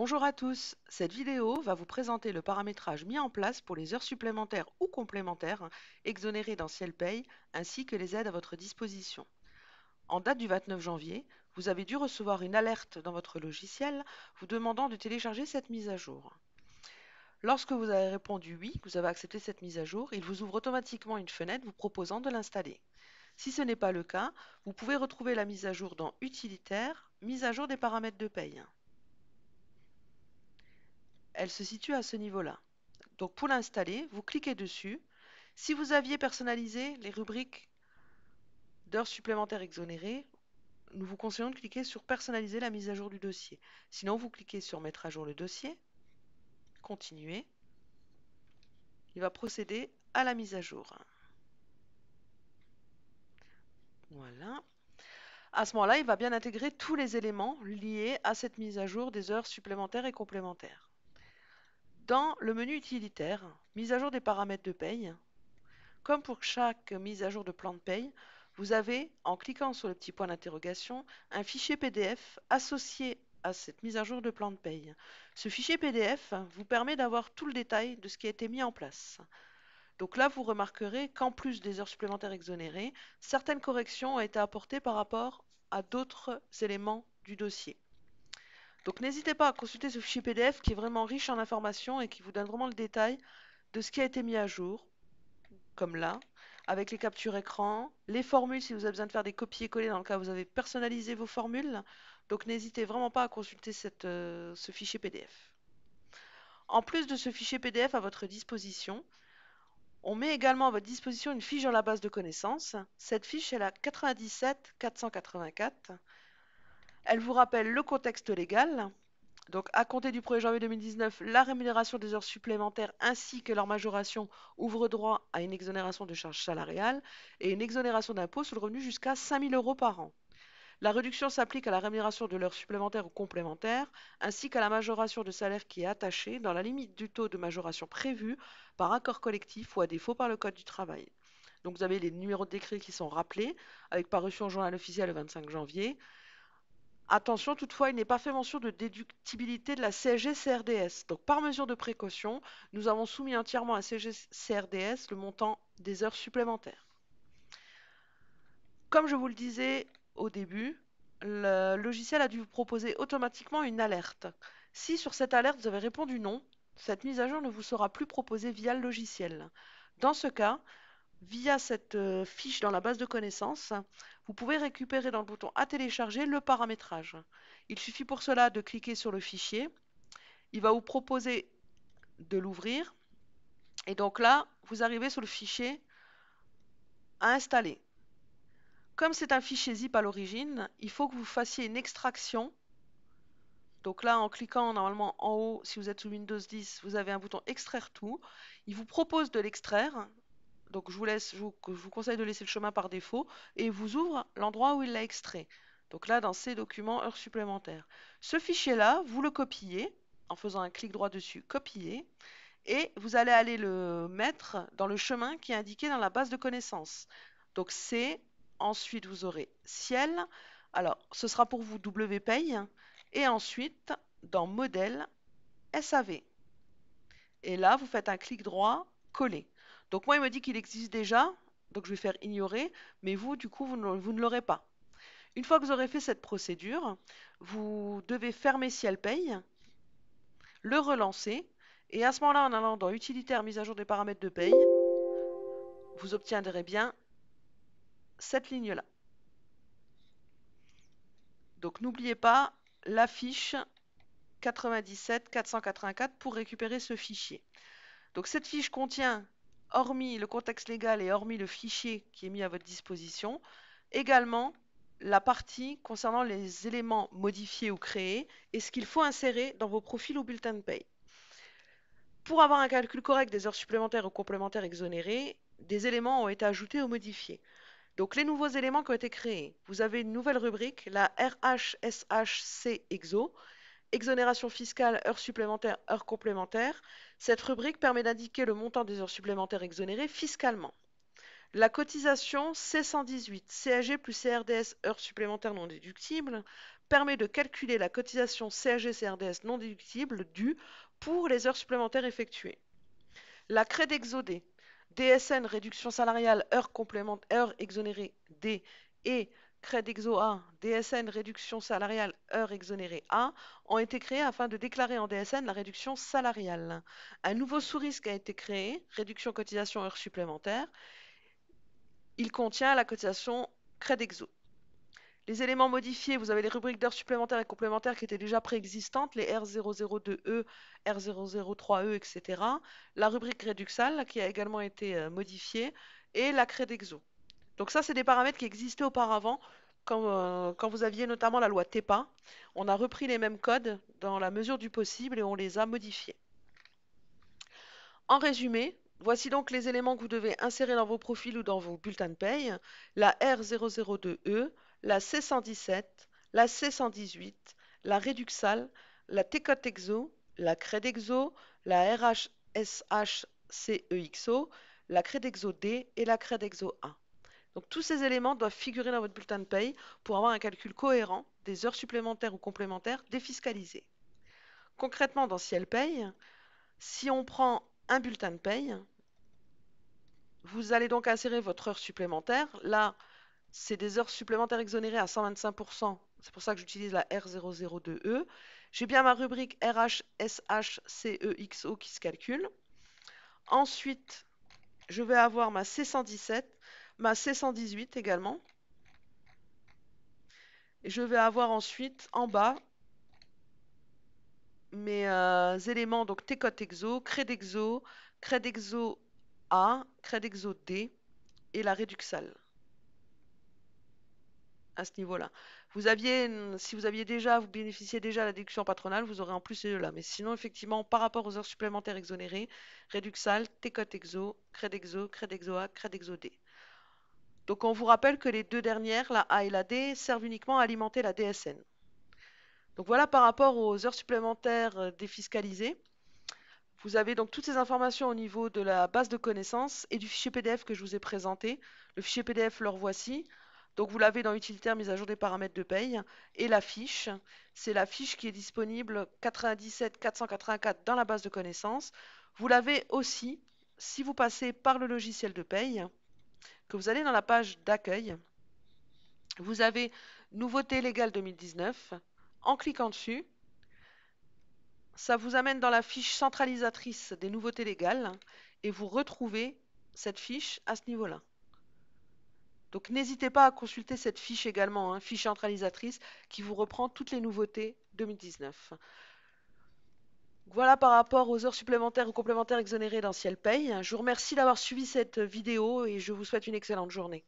Bonjour à tous, cette vidéo va vous présenter le paramétrage mis en place pour les heures supplémentaires ou complémentaires exonérées d'anciennes payes ainsi que les aides à votre disposition. En date du 29 janvier, vous avez dû recevoir une alerte dans votre logiciel vous demandant de télécharger cette mise à jour. Lorsque vous avez répondu oui, que vous avez accepté cette mise à jour, il vous ouvre automatiquement une fenêtre vous proposant de l'installer. Si ce n'est pas le cas, vous pouvez retrouver la mise à jour dans Utilitaire, mise à jour des paramètres de paye. Elle se situe à ce niveau-là. Donc pour l'installer, vous cliquez dessus. Si vous aviez personnalisé les rubriques d'heures supplémentaires exonérées, nous vous conseillons de cliquer sur personnaliser la mise à jour du dossier. Sinon, vous cliquez sur mettre à jour le dossier, continuer. Il va procéder à la mise à jour. Voilà. À ce moment-là, il va bien intégrer tous les éléments liés à cette mise à jour des heures supplémentaires et complémentaires. Dans le menu utilitaire, mise à jour des paramètres de paye, comme pour chaque mise à jour de plan de paye, vous avez, en cliquant sur le petit point d'interrogation, un fichier PDF associé à cette mise à jour de plan de paye. Ce fichier PDF vous permet d'avoir tout le détail de ce qui a été mis en place. Donc là, vous remarquerez qu'en plus des heures supplémentaires exonérées, certaines corrections ont été apportées par rapport à d'autres éléments du dossier. Donc n'hésitez pas à consulter ce fichier PDF qui est vraiment riche en informations et qui vous donne vraiment le détail de ce qui a été mis à jour, comme là, avec les captures écran, les formules si vous avez besoin de faire des copier-coller dans le cas où vous avez personnalisé vos formules. Donc n'hésitez vraiment pas à consulter ce fichier PDF. En plus de ce fichier PDF à votre disposition, on met également à votre disposition une fiche dans la base de connaissances. Cette fiche est la 97 484. Elle vous rappelle le contexte légal. Donc, à compter du 1er janvier 2019, la rémunération des heures supplémentaires ainsi que leur majoration ouvrent droit à une exonération de charges salariales et une exonération d'impôt sur le revenu jusqu'à 5 000 € par an. La réduction s'applique à la rémunération de l'heure supplémentaire ou complémentaire, ainsi qu'à la majoration de salaire qui est attachée dans la limite du taux de majoration prévu par accord collectif ou à défaut par le Code du travail. Donc vous avez les numéros de décret qui sont rappelés, avec parution en journal officiel le 25 janvier. Attention, toutefois, il n'est pas fait mention de déductibilité de la CSG-CRDS. Donc, par mesure de précaution, nous avons soumis entièrement à CSG-CRDS le montant des heures supplémentaires. Comme je vous le disais au début, le logiciel a dû vous proposer automatiquement une alerte. Si sur cette alerte vous avez répondu non, cette mise à jour ne vous sera plus proposée via le logiciel. Dans ce cas, via cette fiche dans la base de connaissances, vous pouvez récupérer dans le bouton à télécharger le paramétrage. Il suffit pour cela de cliquer sur le fichier. Il va vous proposer de l'ouvrir. Et donc là, vous arrivez sur le fichier à installer. Comme c'est un fichier zip à l'origine, il faut que vous fassiez une extraction. Donc là, en cliquant normalement en haut, si vous êtes sous Windows 10, vous avez un bouton extraire tout. Il vous propose de l'extraire. Donc je vous conseille de laisser le chemin par défaut et il vous ouvre l'endroit où il l'a extrait. Donc là, dans ces documents, heures supplémentaires. Ce fichier-là, vous le copiez en faisant un clic droit dessus, copier, et vous allez aller le mettre dans le chemin qui est indiqué dans la base de connaissances. Donc c'est, ensuite vous aurez ciel, alors ce sera pour vous WPay, et ensuite dans modèle SAV. Et là, vous faites un clic droit, coller. Donc moi, il me dit qu'il existe déjà, donc je vais faire ignorer, mais vous, du coup, vous ne l'aurez pas. Une fois que vous aurez fait cette procédure, vous devez fermer Ciel Paye, le relancer, et à ce moment-là, en allant dans Utilitaire, mise à jour des paramètres de paye, vous obtiendrez bien cette ligne-là. Donc n'oubliez pas la fiche 97 484 pour récupérer ce fichier. Donc cette fiche contient, hormis le contexte légal et hormis le fichier qui est mis à votre disposition, également la partie concernant les éléments modifiés ou créés et ce qu'il faut insérer dans vos profils ou bulletins de paye. Pour avoir un calcul correct des heures supplémentaires ou complémentaires exonérées, des éléments ont été ajoutés ou modifiés. Donc les nouveaux éléments qui ont été créés, vous avez une nouvelle rubrique, la RHSHC EXO, exonération fiscale, heures supplémentaires, heures complémentaires. Cette rubrique permet d'indiquer le montant des heures supplémentaires exonérées fiscalement. La cotisation C118, CSG plus CRDS, heures supplémentaires non déductibles, permet de calculer la cotisation CSG-CRDS non déductible due pour les heures supplémentaires effectuées. La CRED-EXO-D, DSN réduction salariale heures exonérées D et CRED-EXO-A, DSN réduction salariale heures exonérées A ont été créés afin de déclarer en DSN la réduction salariale. Un nouveau sous-risque a été créé, réduction cotisation heures supplémentaires. Il contient la cotisation CRED-EXO. Les éléments modifiés, vous avez les rubriques d'heures supplémentaires et complémentaires qui étaient déjà préexistantes, les R002E, R003E, etc. La rubrique Reduxal qui a également été modifiée et la CRED-EXO. Donc ça, c'est des paramètres qui existaient auparavant quand vous aviez notamment la loi TEPA. On a repris les mêmes codes dans la mesure du possible et on les a modifiés. En résumé, voici donc les éléments que vous devez insérer dans vos profils ou dans vos bulletins de paye. La R002E, la C117, la C118, la Reduxal, la TCOT-EXO, la CRED-EXO, la RHSH-CEXO, la CRED-EXO-D et la CRED-EXO-A. Donc tous ces éléments doivent figurer dans votre bulletin de paye pour avoir un calcul cohérent des heures supplémentaires ou complémentaires défiscalisées. Concrètement, dans Ciel Paye, si on prend un bulletin de paye, vous allez donc insérer votre heure supplémentaire. Là, c'est des heures supplémentaires exonérées à 125%. C'est pour ça que j'utilise la R002E. J'ai bien ma rubrique RHSHCEXO qui se calcule. Ensuite, je vais avoir ma C117, ma C118 également. Et je vais avoir ensuite en bas mes éléments, donc TCOT-EXO, CRED-EXO, CRED-EXO-A, CRED-EXO-D et la Reduxal à ce niveau-là. Si vous aviez déjà, vous bénéficiez déjà de la déduction patronale, vous aurez en plus ces deux-là. Mais sinon, effectivement, par rapport aux heures supplémentaires exonérées, Reduxal, TCOT-EXO, CRED-EXO, CRED-EXO-A, CRED-EXO-D. Donc on vous rappelle que les deux dernières, la A et la D, servent uniquement à alimenter la DSN. Donc voilà par rapport aux heures supplémentaires défiscalisées. Vous avez donc toutes ces informations au niveau de la base de connaissances et du fichier PDF que je vous ai présenté. Le fichier PDF, le voici. Donc vous l'avez dans utilitaire mise à jour des paramètres de paye. Et la fiche, c'est la fiche qui est disponible 97 484 dans la base de connaissances. Vous l'avez aussi si vous passez par le logiciel de paye, que vous allez dans la page d'accueil. Vous avez Nouveautés légales 2019. En cliquant dessus, ça vous amène dans la fiche centralisatrice des nouveautés légales et vous retrouvez cette fiche à ce niveau-là. Donc n'hésitez pas à consulter cette fiche également, hein, fiche centralisatrice qui vous reprend toutes les nouveautés 2019. Voilà par rapport aux heures supplémentaires ou complémentaires exonérées dans Ciel Paye. Je vous remercie d'avoir suivi cette vidéo et je vous souhaite une excellente journée.